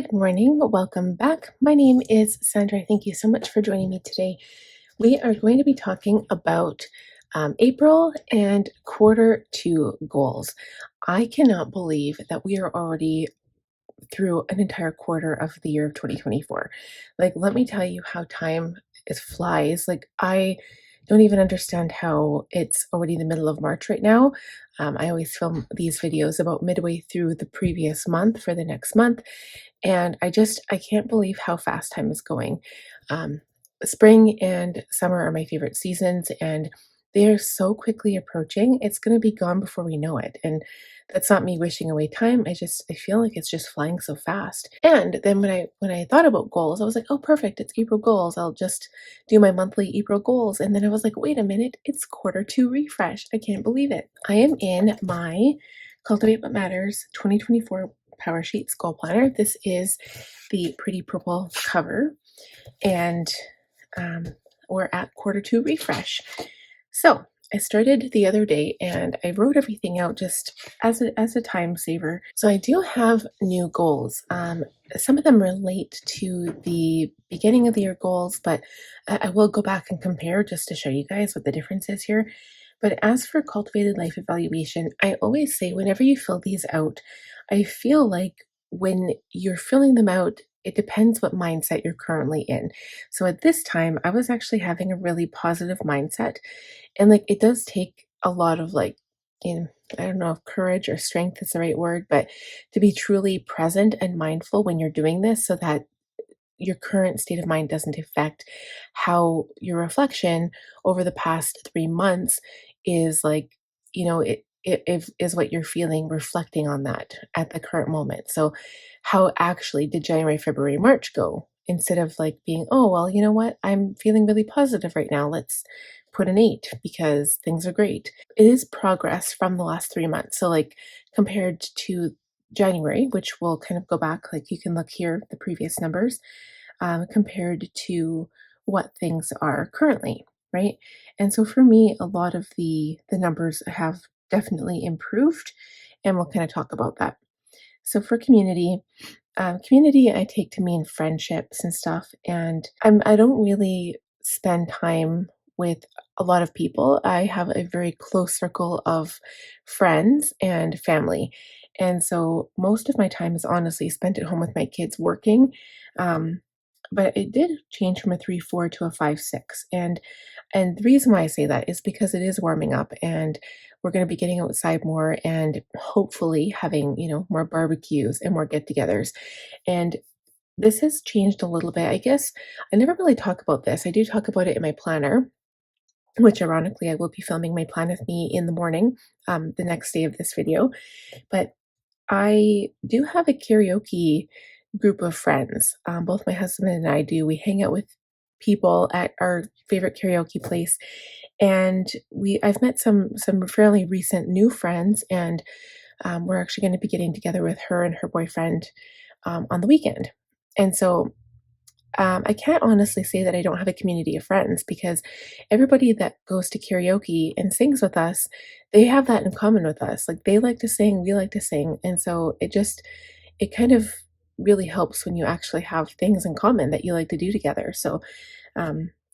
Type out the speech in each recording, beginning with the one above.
Good morning. Welcome back. My name is Sandra. Thank you so much for joining me today. We are going to be talking about April and quarter two goals. I cannot believe that we are already through an entire quarter of the year of 2024. Like, let me tell you how time is flies. Like, I don't even understand how it's already the middle of March right now. I always film these videos about midway through the previous month for the next month, and I can't believe how fast time is going. Um, Spring and summer are my favorite seasons, and they're so quickly approaching. It's going to be gone before we know it. And that's not me wishing away time. I feel like it's just flying so fast. And then when I thought about goals, I was like, oh, perfect, it's April goals. I'll just do my monthly April goals. And then I was like, wait a minute, it's quarter two refresh. I can't believe it. I am in my Cultivate What Matters 2024 Powersheets goal planner. This is the pretty purple cover, and we're at quarter two refresh. So I started the other day and I wrote everything out just as a time saver. So I do have new goals. Some of them relate to the beginning of the year goals, but I will go back and compare just to show you guys what the difference is here. But as for cultivated life evaluation, I always say whenever you fill these out, I feel like when you're filling them out, it depends what mindset you're currently in. So at this time, I was actually having a really positive mindset. And like it does take a lot of like, I don't know if courage or strength is the right word, but to be truly present and mindful when you're doing this so that your current state of mind doesn't affect how your reflection over the past 3 months is like, it is what you're feeling reflecting on that at the current moment. So how actually did January, February, March go? Instead of like being, oh, well, you know what? I'm feeling really positive right now. Let's put an 8 because things are great. It is progress from the last 3 months. So like compared to January, which will kind of go back, like you can look here, the previous numbers, compared to what things are currently, right? And so for me, a lot of the numbers have definitely improved, and we'll kind of talk about that. So for community, I take to mean friendships and stuff, and I don't really spend time with a lot of people. I have a very close circle of friends and family, and so most of my time is honestly spent at home with my kids working. Um, but it did change from a 3-4 to a 5-6, and the reason why I say that is because it is warming up, and we're going to be getting outside more and hopefully having, more barbecues and more get-togethers. And this has changed a little bit. I guess I never really talk about this. I do talk about it in my planner, which ironically I will be filming my plan with me in the morning, the next day of this video. But I do have a karaoke group of friends. Both my husband and I do. We hang out with people at our favorite karaoke place, and I've met some fairly recent new friends, and we're actually going to be getting together with her and her boyfriend on the weekend. And so I can't honestly say that I don't have a community of friends because everybody that goes to karaoke and sings with us, they have that in common with us. Like they like to sing, we like to sing. And so it kind of really helps when you actually have things in common that you like to do together. So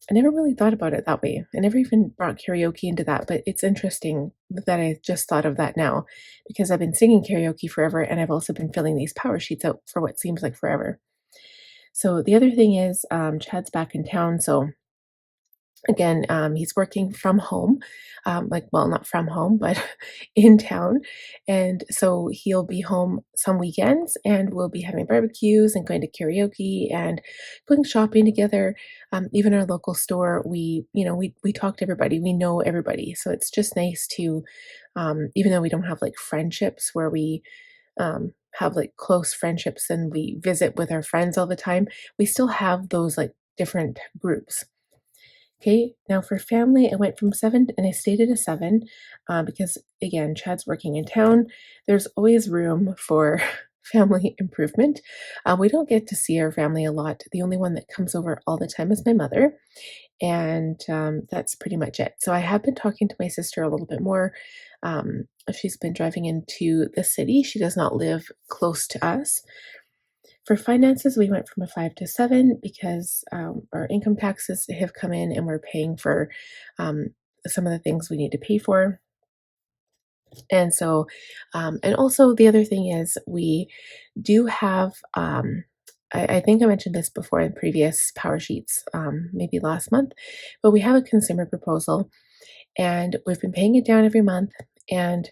I never really thought about it that way. I never even brought karaoke into that, but it's interesting that I just thought of that now because I've been singing karaoke forever and I've also been filling these power sheets out for what seems like forever. So the other thing is, Chad's back in town. So again, he's working from home, like, well, not from home, but in town. And so he'll be home some weekends and we'll be having barbecues and going to karaoke and going shopping together. Even our local store, we talk to everybody, we know everybody. So it's just nice to, even though we don't have like friendships where we have like close friendships and we visit with our friends all the time, we still have those like different groups. Okay, now for family, I went from 7 and I stayed at a 7 because, again, Chad's working in town. There's always room for family improvement. We don't get to see our family a lot. The only one that comes over all the time is my mother, and that's pretty much it. So I have been talking to my sister a little bit more. She's been driving into the city. She does not live close to us. For finances, we went from a 5 to 7 because our income taxes have come in and we're paying for um, some of the things we need to pay for. And so, and also the other thing is we do have, I think I mentioned this before in previous Power Sheets, maybe last month, but we have a consumer proposal and we've been paying it down every month. And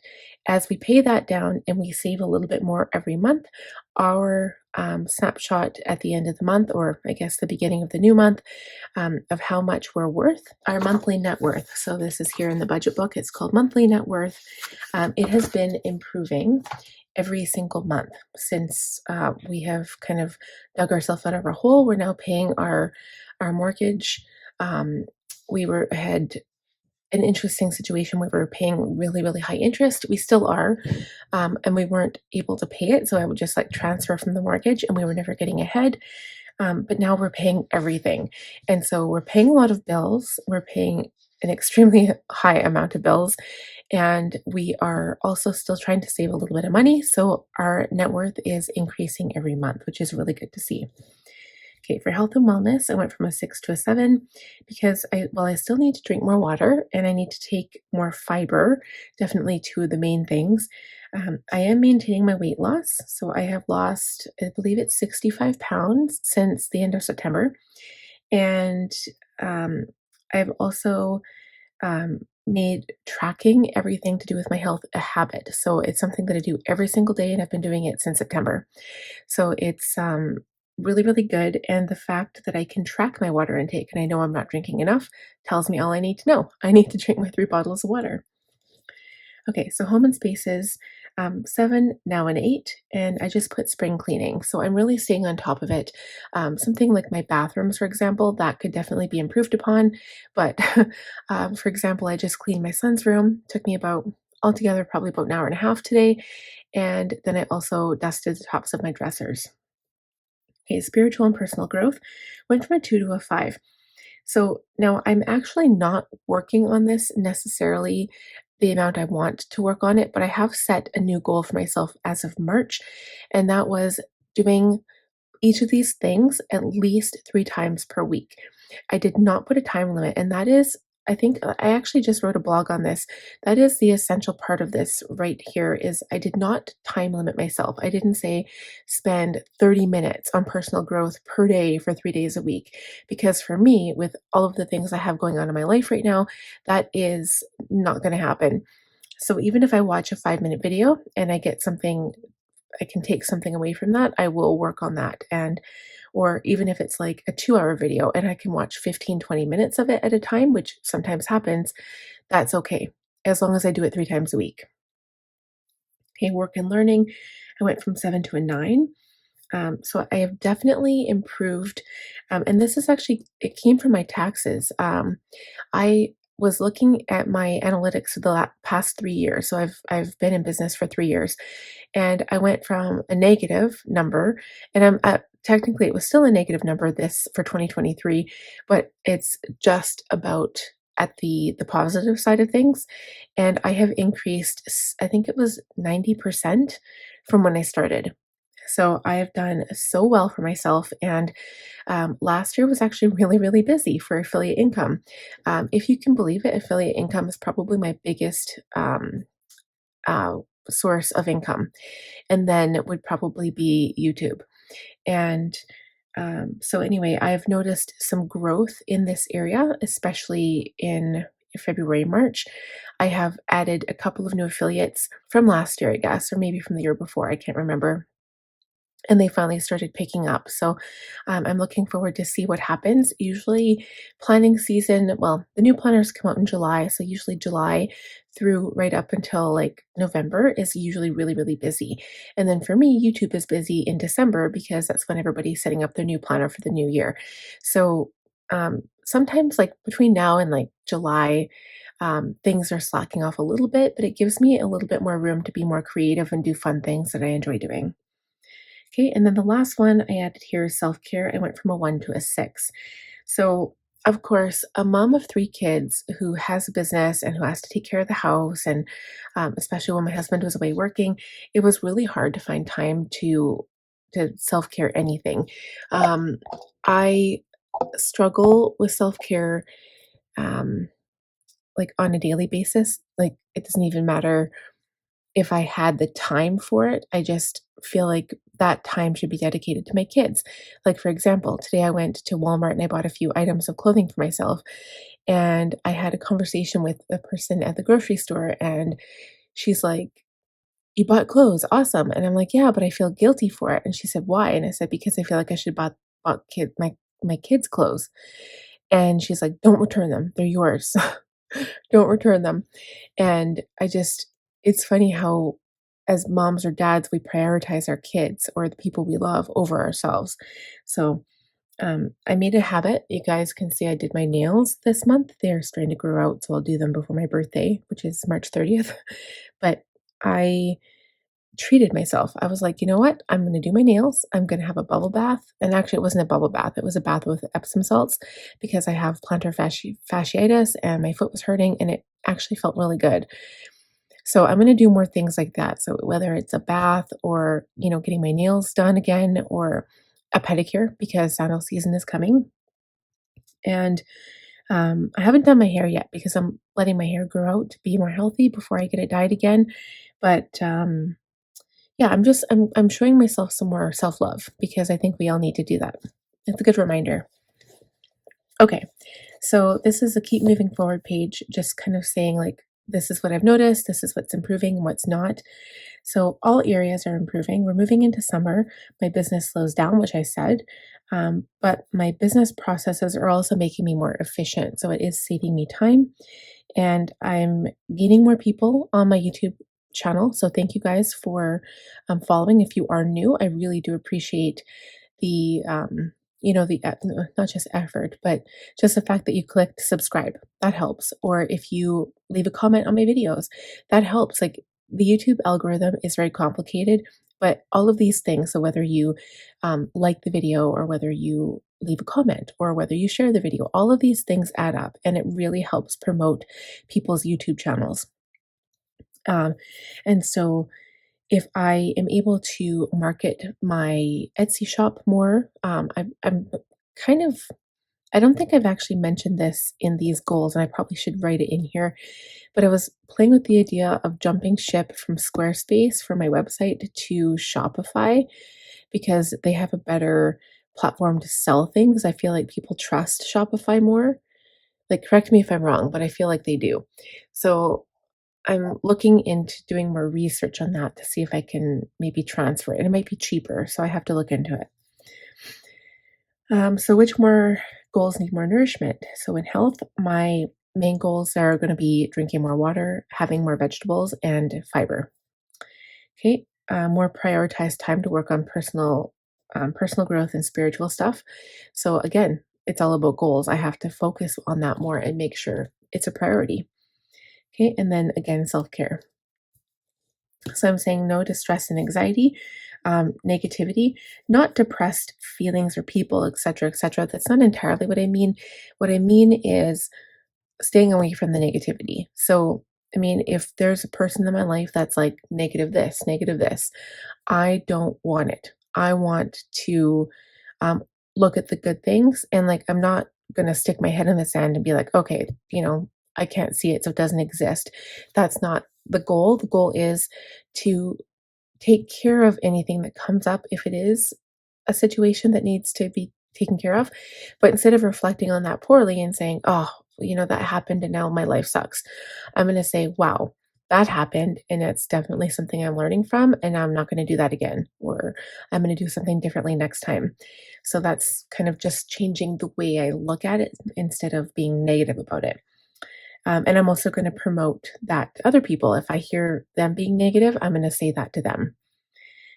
as we pay that down and we save a little bit more every month, our snapshot at the end of the month, or I guess the beginning of the new month, of how much we're worth, our monthly net worth. So this is here in the budget book. It's called monthly net worth. It has been improving every single month since we have kind of dug ourselves out of our hole. We're now paying our mortgage. We had an interesting situation. We were paying really, really high interest. We still are, and we weren't able to pay it. So I would just like transfer from the mortgage, and we were never getting ahead. But now we're paying everything, and so we're paying a lot of bills. We're paying an extremely high amount of bills, and we are also still trying to save a little bit of money. So our net worth is increasing every month, which is really good to see. Okay, for health and wellness, I went from a 6 to a 7 because I still need to drink more water and I need to take more fiber, definitely two of the main things. I am maintaining my weight loss. So I have lost, I believe it's 65 pounds since the end of September. And um, I've also made tracking everything to do with my health a habit. So it's something that I do every single day and I've been doing it since September. So it's really, really good. And the fact that I can track my water intake and I know I'm not drinking enough tells me all I need to know. I need to drink my 3 bottles of water. Okay, so home and spaces, 7, now an 8, and I just put spring cleaning. So I'm really staying on top of it. Something like my bathrooms, for example, that could definitely be improved upon. But for example, I just cleaned my son's room. Took me about altogether probably about an hour and a half today. And then I also dusted the tops of my dressers. Okay, spiritual and personal growth went from a 2 to a 5. So now I'm actually not working on this necessarily the amount I want to work on it, but I have set a new goal for myself as of March, and that was doing each of these things at least 3 times per week. I did not put a time limit, and that is I think I actually just wrote a blog on this. That is the essential part of this right here is I did not time limit myself. I didn't say spend 30 minutes on personal growth per day for 3 days a week because for me with all of the things I have going on in my life right now, that is not going to happen. So even if I watch a 5-minute video and I get something I can take something away from that, I will work on that. And, or even if it's like a 2-hour video and I can watch 15, 20 minutes of it at a time, which sometimes happens, that's okay, as long as I do it 3 times a week. Okay, work and learning, I went from 7 to a 9. So I have definitely improved. And this is actually, it came from my taxes. I was looking at my analytics for the past 3 years. So I've been in business for 3 years, and I went from a negative number, and I'm at, technically it was still a negative number this for 2023, but it's just about at the positive side of things, and I have increased. I think it was 90% from when I started. So I have done so well for myself, and last year was actually really, really busy for affiliate income. If you can believe it, affiliate income is probably my biggest uh, source of income. And then it would probably be YouTube. And so, anyway, I've noticed some growth in this area, especially in February, March. I have added a couple of new affiliates from last year, I guess, or maybe from the year before. I can't remember, and they finally started picking up. So I'm looking forward to see what happens. Usually, planning season, well, the new planners come out in July, so usually July through right up until like November is usually really, really busy. And then for me, YouTube is busy in December because that's when everybody's setting up their new planner for the new year. So sometimes, like between now and like July, things are slacking off a little bit, but it gives me a little bit more room to be more creative and do fun things that I enjoy doing. Okay, and then the last one I added here is self-care. I went from a 1 to a 6. So, of course, a mom of 3 kids who has a business and who has to take care of the house, and especially when my husband was away working, it was really hard to find time to to self-care anything. I struggle with self-care, um, like on a daily basis. Like it doesn't even matter if I had the time for it. I just feel like that time should be dedicated to my kids. Like, for example, today I went to Walmart and I bought a few items of clothing for myself. And I had a conversation with a person at the grocery store, and she's like, "You bought clothes, awesome." And I'm like, "Yeah, but I feel guilty for it." And she said, "Why?" And I said, "Because I feel like I should bought my kids' clothes." And she's like, "Don't return them. They're yours. Don't return them." And it's funny how as moms or dads, we prioritize our kids or the people we love over ourselves. So, I made a habit. You guys can see I did my nails this month. They're starting to grow out, so I'll do them before my birthday, which is March 30th. But I treated myself. I was like, "You know what? I'm gonna do my nails. I'm gonna have a bubble bath." And actually, it wasn't a bubble bath. It was a bath with Epsom salts because I have plantar fasciitis and my foot was hurting, and it actually felt really good. So I'm gonna do more things like that. So whether it's a bath or, getting my nails done again or a pedicure because sandal season is coming. And I haven't done my hair yet because I'm letting my hair grow out to be more healthy before I get it dyed again. But yeah, I'm showing myself some more self-love because I think we all need to do that. It's a good reminder. Okay. So this is a keep moving forward page, just kind of saying like this is what I've noticed, this is what's improving and what's not. So all areas are improving. We're moving into summer. My business slows down, which I said, but my business processes are also making me more efficient. So it is saving me time, and I'm gaining more people on my YouTube channel. So thank you guys for following. If you are new, I really do appreciate the not just effort, but just the fact that you clicked subscribe. That helps. Or if you leave a comment on my videos, that helps. Like the YouTube algorithm is very complicated, but all of these things, so whether you like the video or whether you leave a comment or whether you share the video, all of these things add up and it really helps promote people's YouTube channels. Um, and so if I am able to market my Etsy shop more, I'm kind of, I don't think I've actually mentioned this in these goals, and I probably should write it in here, but I was playing with the idea of jumping ship from Squarespace for my website to Shopify because they have a better platform to sell things. I feel like people trust Shopify more. Like, correct me if I'm wrong, but I feel like they do. So I'm looking into doing more research on that to see if I can maybe transfer it. And it might be cheaper, so I have to look into it. So which more goals need more nourishment? So in health, my main goals are going to be drinking more water, having more vegetables, and fiber. Okay, more prioritized time to work on personal growth and spiritual stuff. So again, it's all about goals. I have to focus on that more and make sure it's a priority. Okay, and then again, self care. So I'm saying no to stress and anxiety, negativity, not depressed feelings or people, etc., etc. That's not entirely what I mean. What I mean is staying away from the negativity. So, I mean, if there's a person in my life that's like negative this, I don't want it. I want to um, look at the good things, and like I'm not gonna stick my head in the sand and be like, okay, I can't see it, so it doesn't exist. That's not the goal. The goal is to take care of anything that comes up if it is a situation that needs to be taken care of. But instead of reflecting on that poorly and saying, oh, that happened and now my life sucks, I'm going to say, wow, that happened. And it's definitely something I'm learning from. And I'm not going to do that again, or I'm going to do something differently next time. So that's kind of just changing the way I look at it instead of being negative about it. And I'm also going to promote that to other people. If I hear them being negative, I'm going to say that to them.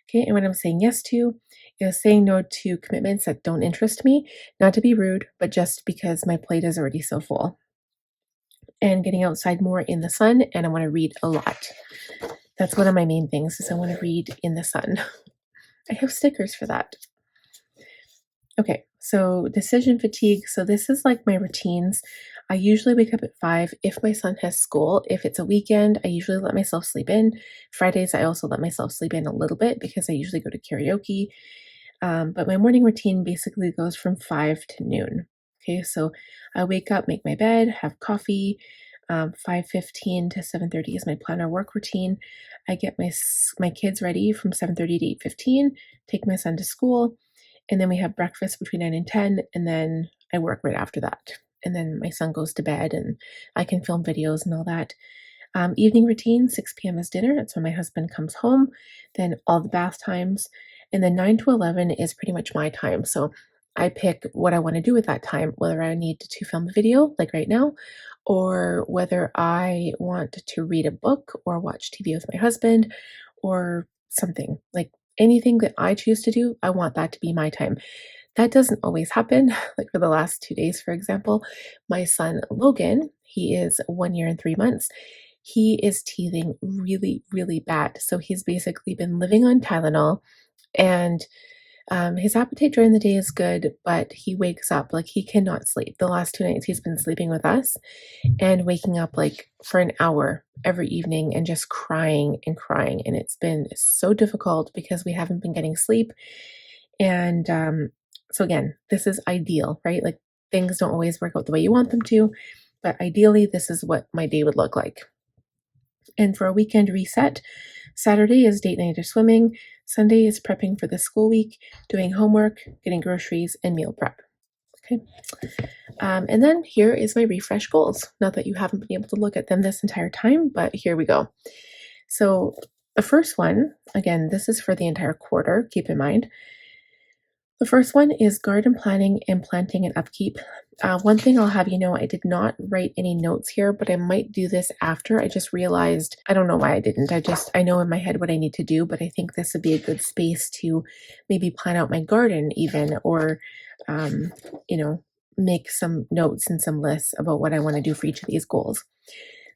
Okay. And what I'm saying yes to is saying no to commitments that don't interest me, not to be rude, but just because my plate is already so full. And getting outside more in the sun. And I want to read a lot. That's one of my main things is I want to read in the sun. I have stickers for that. Okay, so decision fatigue. So this is like my routines. I usually wake up at 5 if my son has school. If it's a weekend, I usually let myself sleep in. Fridays, I also let myself sleep in a little bit because I usually go to karaoke. But my morning routine basically goes from 5 to noon. Okay, so I wake up, make my bed, have coffee. 5:15 to 7:30 is my planner work routine. I get my kids ready from 7:30 to 8:15, take my son to school, and then we have breakfast between 9 and 10, and then I work right after that. And then my son goes to bed, and I can film videos and all that. Evening routine, 6 p.m. is dinner. That's when my husband comes home. Then all the bath times. And then 9 to 11 is pretty much my time. So I pick what I want to do at that time, whether I need to film a video like right now, or whether I want to read a book or watch TV with my husband or something like anything that I choose to do. I want that to be my time. That doesn't always happen. Like for the last 2 days, for example, my son Logan, he is 1 year and 3 months. He is teething really, really bad. So he's basically been living on Tylenol, and his appetite during the day is good, but he wakes up like he cannot sleep. The last 2 nights he's been sleeping with us and waking up like for an hour every evening and just crying and crying. And it's been so difficult because we haven't been getting sleep. And so, again, this is ideal, right? Like things don't always work out the way you want them to, but ideally, this is what my day would look like. And for a weekend reset, Saturday is date night or swimming. Sunday is prepping for the school week, doing homework, getting groceries, and meal prep. Okay. And then here is my refresh goals. Not that you haven't been able to look at them this entire time, but here we go. So the first one, again, this is for the entire quarter, keep in mind. The first one is garden planning and planting and upkeep. One thing I'll have you know, I did not write any notes here, but I might do this after. I just realized, I don't know why I didn't. I know in my head what I need to do, but I think this would be a good space to maybe plan out my garden even, or, um, you know, make some notes and some lists about what I want to do for each of these goals.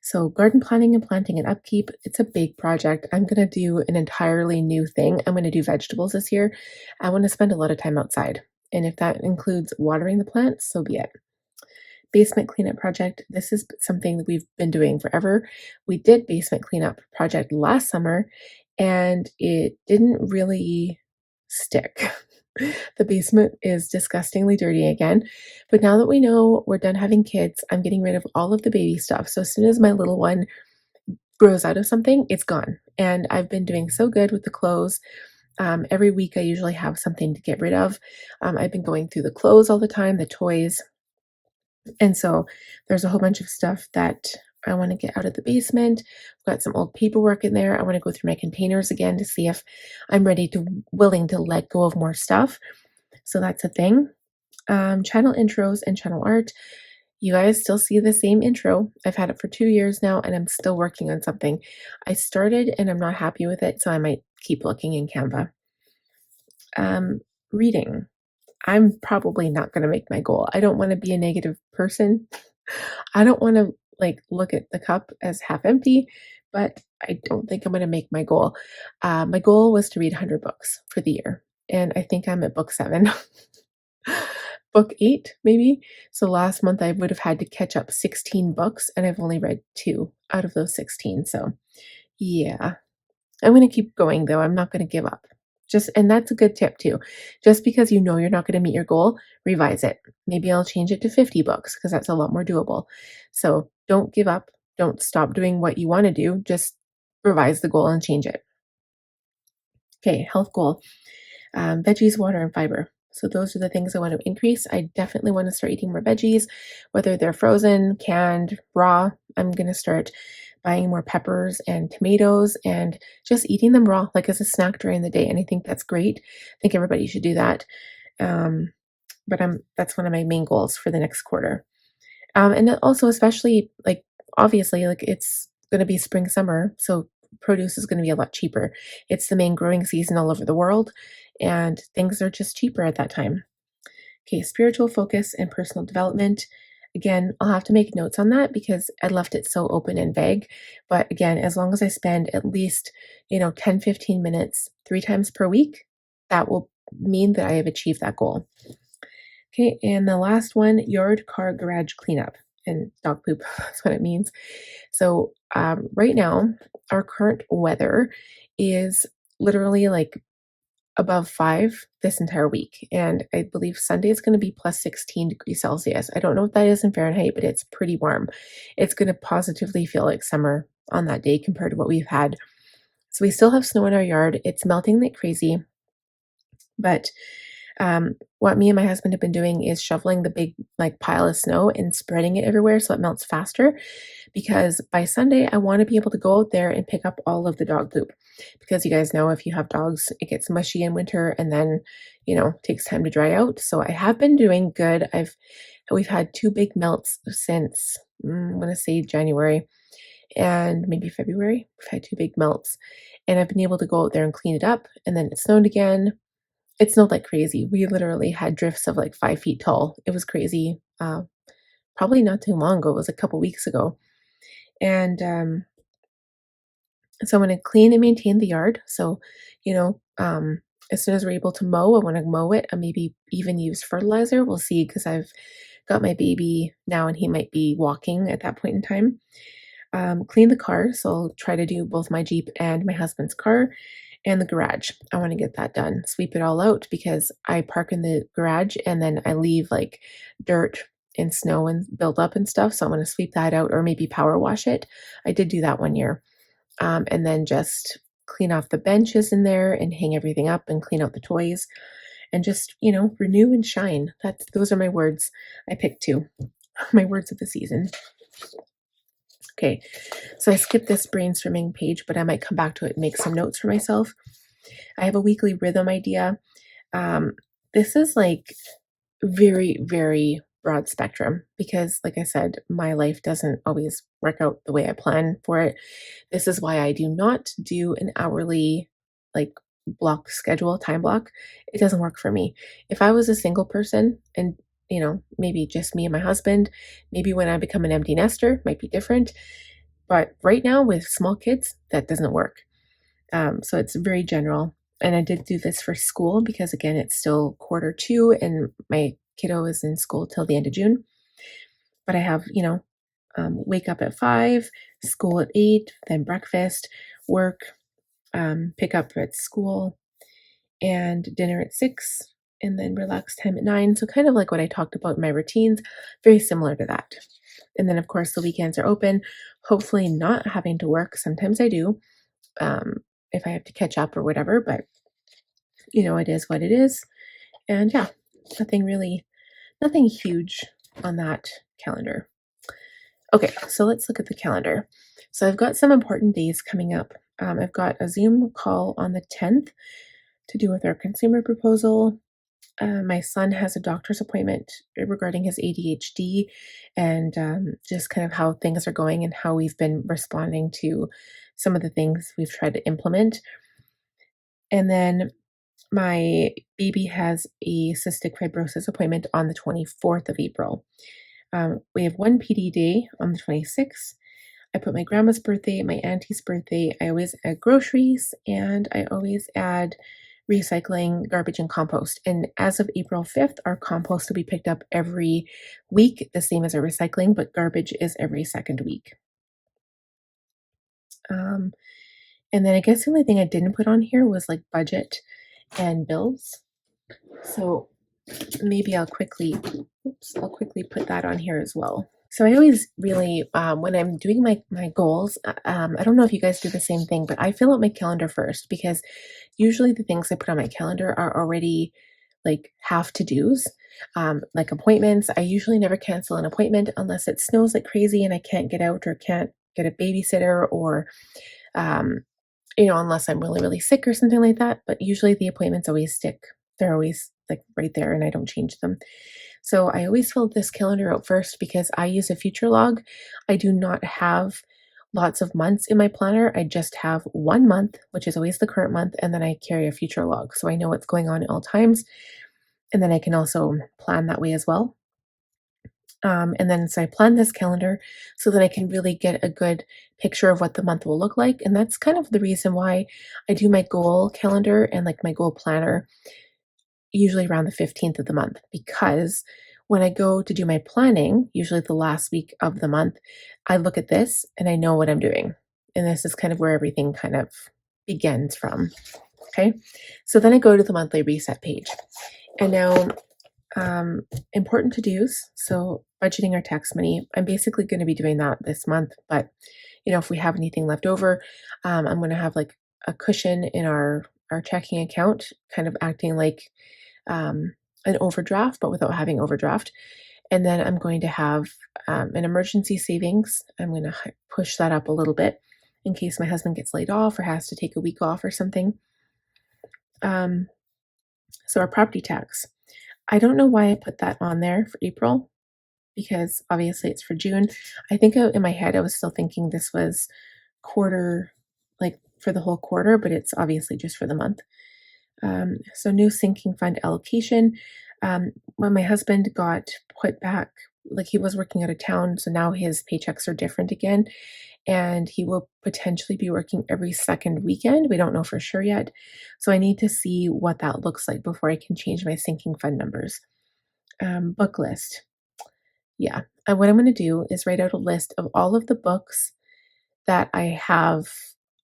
So garden planning and planting and upkeep, it's a big project. I'm going to do an entirely new thing. I'm going to do vegetables this year. I want to spend a lot of time outside. And if that includes watering the plants, so be it. Basement cleanup project. This is something that we've been doing forever. We did basement cleanup project last summer and it didn't really stick. The basement is disgustingly dirty again. But now that we know we're done having kids, I'm getting rid of all of the baby stuff. So as soon as my little one grows out of something, it's gone. And I've been doing so good with the clothes. Every week, I usually have something to get rid of. I've been going through the clothes all the time, the toys. And so there's a whole bunch of stuff that I want to get out of the basement. I've got some old paperwork in there. I want to go through my containers again to see if I'm willing to let go of more stuff. So that's a thing. Channel intros and channel art. You guys still see the same intro. I've had it for 2 years now and I'm still working on something. I started and I'm not happy with it, so I might keep looking in Canva. Reading. I'm probably not going to make my goal. I don't want to be a negative person. I don't want to like look at the cup as half empty, but I don't think I'm going to make my goal. My goal was to read 100 books for the year, and I think I'm at book 7. Book 8, maybe. So last month I would have had to catch up 16 books, and I've only read 2 out of those 16. So, yeah, I'm going to keep going though. I'm not going to give up. And that's a good tip too. Just because you know you're not going to meet your goal, revise it. Maybe I'll change it to 50 books because that's a lot more doable. So don't give up. Don't stop doing what you want to do. Just revise the goal and change it. Okay, health goal. Veggies, water, and fiber. So those are the things I want to increase. I definitely want to start eating more veggies, whether they're frozen, canned, raw. I'm going to start buying more peppers and tomatoes and just eating them raw, like as a snack during the day. And I think that's great. I think everybody should do that. But that's one of my main goals for the next quarter. And then also, especially like obviously, like it's going to be spring, summer, so produce is going to be a lot cheaper. It's the main growing season all over the world, and things are just cheaper at that time. Okay, spiritual focus and personal development. Again, I'll have to make notes on that because I left it so open and vague. But again, as long as I spend at least, 10, 15 minutes 3 times per week, that will mean that I have achieved that goal. Okay, and the last one, yard, car, garage cleanup. and dog poop, that's what it means. So right now, our current weather is literally like above 5 this entire week. And I believe Sunday is going to be plus 16 degrees Celsius. I don't know what that is in Fahrenheit, but it's pretty warm. It's going to positively feel like summer on that day compared to what we've had. So we still have snow in our yard. It's melting like crazy. But what me and my husband have been doing is shoveling the big like pile of snow and spreading it everywhere so it melts faster. Because by Sunday, I want to be able to go out there and pick up all of the dog poop. Because you guys know if you have dogs, it gets mushy in winter and then, takes time to dry out. So I have been doing good. We've had two big melts since I'm gonna say January and maybe February. We've had two big melts, and I've been able to go out there and clean it up. And then it snowed again. It snowed like crazy. We literally had drifts of like 5 feet tall. It was crazy. Probably not too long ago. It was a couple weeks ago. And so I'm going to clean and maintain the yard. So, you know, um, as soon as we're able to mow, I want to mow it and maybe even use fertilizer. We'll see because I've got my baby now and he might be walking at that point in time. Clean the car. So I'll try to do both my Jeep and my husband's car and the garage. I want to get that done. Sweep it all out because I park in the garage and then I leave like dirt and snow and build up and stuff. So I'm going to sweep that out or maybe power wash it. I did do that one year. And then just clean off the benches in there and hang everything up and clean out the toys and just, renew and shine. Those are my words I picked too. My words of the season. Okay, so I skipped this brainstorming page, but I might come back to it and make some notes for myself. I have a weekly rhythm idea. This is like very, very broad spectrum because, like I said, my life doesn't always work out the way I plan for it. This is why I do not do an hourly, like, block schedule, time block. It doesn't work for me. If I was a single person and, maybe just me and my husband, maybe when I become an empty nester, might be different. But right now with small kids, that doesn't work. So it's very general. And I did do this for school because, again, it's still quarter 2 and my kiddo is in school till the end of June. But I have, wake up at 5, school at 8, then breakfast, work, pick up at school, and dinner at 6, and then relax time at 9. So kind of like what I talked about in my routines, very similar to that. And then, of course, the weekends are open, hopefully not having to work. Sometimes I do, if I have to catch up or whatever, but it is what it is. And yeah, nothing huge on that calendar. Okay, so let's look at the calendar. So I've got some important days coming up. I've got a Zoom call on the 10th to do with our consumer proposal. My son has a doctor's appointment regarding his ADHD and just kind of how things are going and how we've been responding to some of the things we've tried to implement. And then my baby has a cystic fibrosis appointment on the 24th of April. We have one PD day on the 26th. I put my grandma's birthday, my auntie's birthday. I always add groceries and I always add recycling, garbage, and compost. And as of April 5th, our compost will be picked up every week, the same as our recycling, but garbage is every second week. And then I guess the only thing I didn't put on here was like budget and bills. So maybe I'll quickly put that on here as well. So I always really, when I'm doing my goals, I don't know if you guys do the same thing, but I fill out my calendar first because usually the things I put on my calendar are already like have to dos, like appointments. I usually never cancel an appointment unless it snows like crazy and I can't get out or can't get a babysitter or, unless I'm really, really sick or something like that. But usually the appointments always stick. They're always like right there and I don't change them. So I always fill this calendar out first because I use a future log. I do not have lots of months in my planner. I just have 1 month, which is always the current month, and then I carry a future log. So I know what's going on at all times. And then I can also plan that way as well. And then so I plan this calendar so that I can really get a good picture of what the month will look like. And that's kind of the reason why I do my goal calendar and like my goal planner usually around the 15th of the month because when I go to do my planning, usually the last week of the month, I look at this and I know what I'm doing. And this is kind of where everything kind of begins from. Okay. So then I go to the monthly reset page. And now, um, important to dos. So budgeting our tax money. I'm basically going to be doing that this month. But, if we have anything left over, I'm going to have like a cushion in our checking account, kind of acting like um, an overdraft, but without having overdraft. And then I'm going to have an emergency savings. I'm going to push that up a little bit in case my husband gets laid off or has to take a week off or something. So our property tax. I don't know why I put that on there for April because obviously it's for June. I think in my head I was still thinking this was quarter, like for the whole quarter, but it's obviously just for the month. So new sinking fund allocation. When my husband got put back, like he was working out of town, so now his paychecks are different again, and he will potentially be working every second weekend. We don't know for sure yet. So I need to see what that looks like before I can change my sinking fund numbers. Book list. Yeah. And what I'm going to do is write out a list of all of the books that I have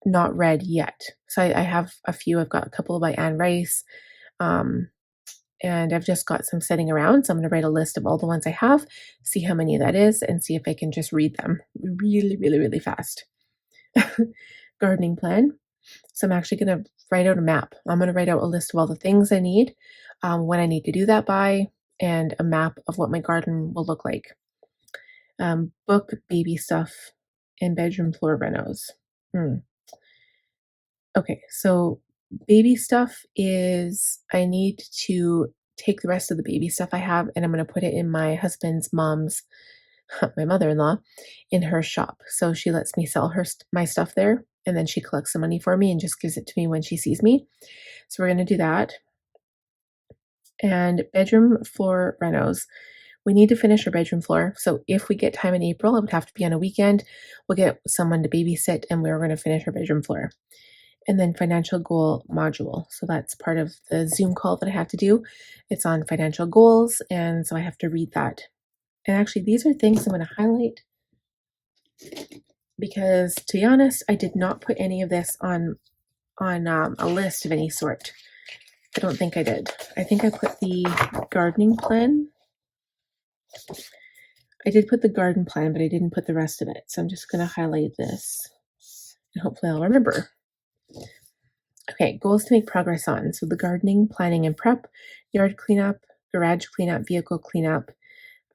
not read yet. So I have a few. I've got a couple by Anne Rice. Um, and I've just got some sitting around. So I'm going to write a list of all the ones I have, see how many that is, and see if I can just read them really, really, really fast. Gardening plan. So I'm actually going to write out a map. I'm going to write out a list of all the things I need, when I need to do that by, and a map of what my garden will look like. Book baby stuff and bedroom floor renos. Okay, so baby stuff is I need to take the rest of the baby stuff I have and I'm going to put it in my husband's mom's, my mother-in-law, in her shop. So she lets me sell my stuff there and then she collects the money for me and just gives it to me when she sees me. So we're going to do that. And bedroom floor renos. We need to finish our bedroom floor. So if we get time in April, it would have to be on a weekend. We'll get someone to babysit and we're going to finish our bedroom floor. And then financial goal module. So that's part of the Zoom call that I have to do. It's on financial goals. And so I have to read that. And actually, these are things I'm going to highlight because, to be honest, I did not put any of this on a list of any sort. I don't think I did. I think I put the gardening plan. I did put the garden plan, but I didn't put the rest of it. So I'm just going to highlight this and hopefully I'll remember. Okay, goals to make progress on. So the gardening, planning and prep, yard cleanup, garage cleanup, vehicle cleanup,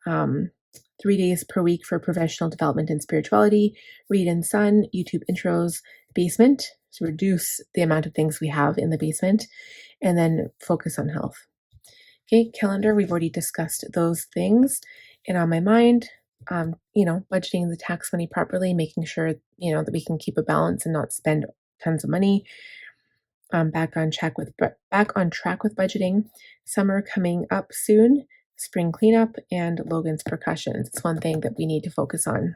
3 days per week for professional development and spirituality, read and sun, YouTube intros, basement, to reduce the amount of things we have in the basement, and then focus on health. Okay, calendar, we've already discussed those things. And on my mind, budgeting the tax money properly, making sure, that we can keep a balance and not spend tons of money. Back on track with budgeting. Summer coming up soon. Spring cleanup and Logan's percussions. It's one thing that we need to focus on.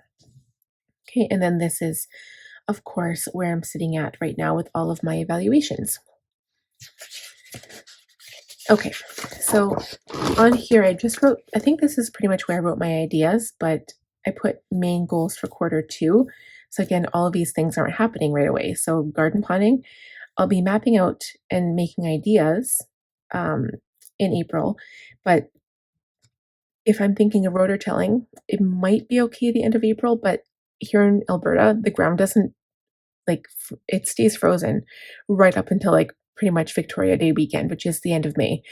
Okay, and then this is, of course, where I'm sitting at right now with all of my evaluations. Okay, so on here I just wrote, I think this is pretty much where I wrote my ideas, but I put main goals for quarter 2. So again, all of these things aren't happening right away. So garden planning, I'll be mapping out and making ideas in April, but if I'm thinking of rototilling, it might be okay at the end of April, but here in Alberta, the ground doesn't it stays frozen right up until like pretty much Victoria Day weekend, which is the end of May.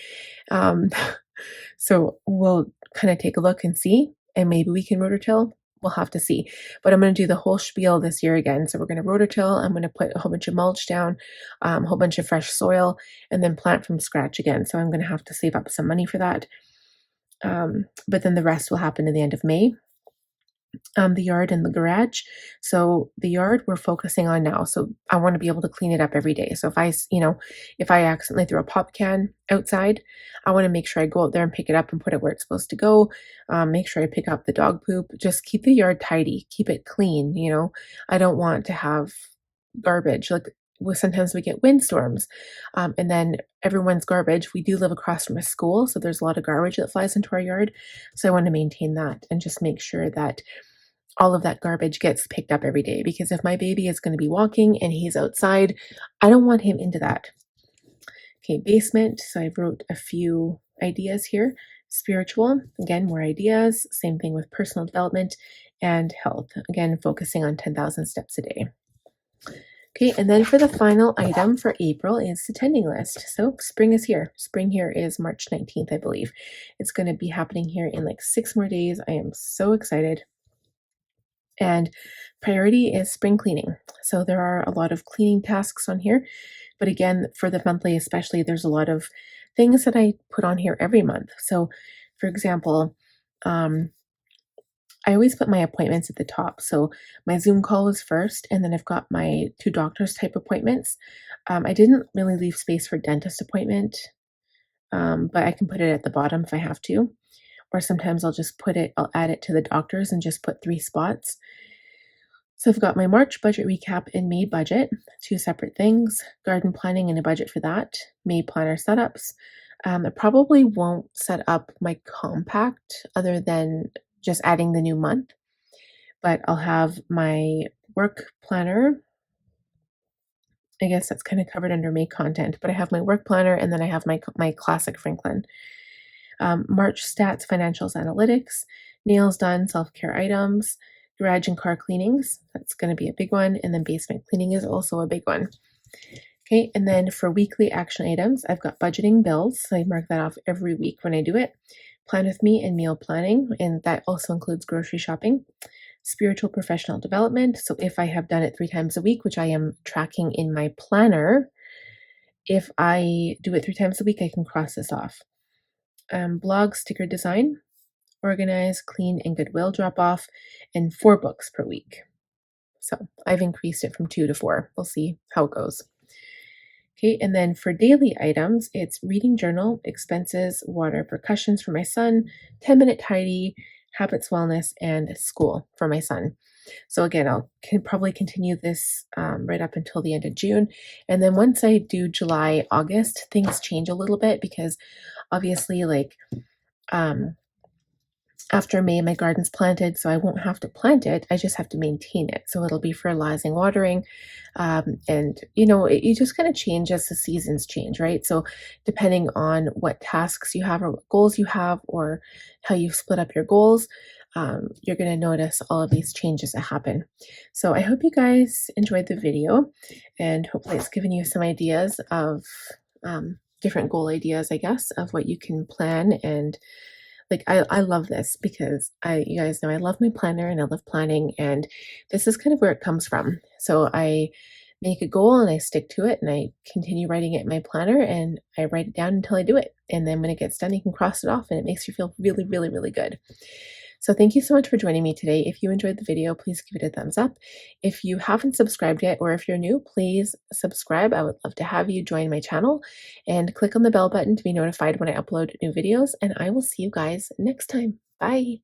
So we'll kind of take a look and see, and maybe we can rototill. We'll have to see. But I'm going to do the whole spiel this year again. So we're going to rototill. I'm going to put a whole bunch of mulch down, a whole bunch of fresh soil, and then plant from scratch again. So I'm going to have to save up some money for that. But then the rest will happen in the end of May. The yard and the garage. So the yard we're focusing on now. So I want to be able to clean it up every day. So if I accidentally throw a pop can outside, I want to make sure I go out there and pick it up and put it where it's supposed to go. Make sure I pick up the dog poop. Just keep the yard tidy, keep it clean. I don't want to have garbage. Like sometimes we get windstorms, and then everyone's garbage. We do live across from a school, so there's a lot of garbage that flies into our yard. So I want to maintain that and just make sure that all of that garbage gets picked up every day, because if my baby is going to be walking and he's outside, I don't want him into that. Okay, basement. So I wrote a few ideas here. Spiritual, again, more ideas. Same thing with personal development and health. Again, focusing on 10,000 steps a day. Okay, and then for the final item for April is the tending list. So spring is here. Spring here is March 19th, I believe. It's going to be happening here in like 6 more days. I am so excited. And priority is spring cleaning. So there are a lot of cleaning tasks on here. But again, for the monthly especially, there's a lot of things that I put on here every month. So for example, I always put my appointments at the top. So my Zoom call is first, and then I've got my 2 doctors type appointments. I didn't really leave space for dentist appointment, but I can put it at the bottom if I have to. Or sometimes I'll add it to the doctors and just put 3 spots. So I've got my March budget recap and May budget, 2 separate things, garden planning and a budget for that, May planner setups. I probably won't set up my compact other than just adding the new month, but I'll have my work planner. I guess that's kind of covered under May content, but I have my work planner and then I have my classic Franklin. March stats, financials, analytics, nails done, self-care items, garage and car cleanings. That's going to be a big one. And then basement cleaning is also a big one. Okay, and then for weekly action items, I've got budgeting bills. So I mark that off every week when I do it. Plan with me and meal planning, and that also includes grocery shopping. Spiritual professional development. So if I have done it 3 times a week, which I am tracking in my planner, if I do it 3 times a week, I can cross this off. Blog sticker design, organize, clean, and goodwill drop off, and 4 books per week. So I've increased it from 2 to 4. We'll see how it goes. Okay, and then for daily items, it's reading journal, expenses, water, percussions for my son, 10-minute tidy, habits, wellness, and school for my son. So again, I'll probably continue this right up until the end of June. And then once I do July, August, things change a little bit because obviously like after May, my garden's planted, so I won't have to plant it. I just have to maintain it. So it'll be fertilizing, watering, and you just kind of change as the seasons change, right? So depending on what tasks you have or what goals you have or how you split up your goals, you're going to notice all of these changes that happen. So I hope you guys enjoyed the video, and hopefully it's given you some ideas of different goal ideas, I guess, of what you can plan. And like I love this because you guys know I love my planner and I love planning, and this is kind of where it comes from. So I make a goal and I stick to it and I continue writing it in my planner and I write it down until I do it. And then when it gets done, you can cross it off and it makes you feel really, really, really good. So thank you so much for joining me today. If you enjoyed the video, please give it a thumbs up. If you haven't subscribed yet, or if you're new, please subscribe. I would love to have you join my channel, and click on the bell button to be notified when I upload new videos. And I will see you guys next time. Bye.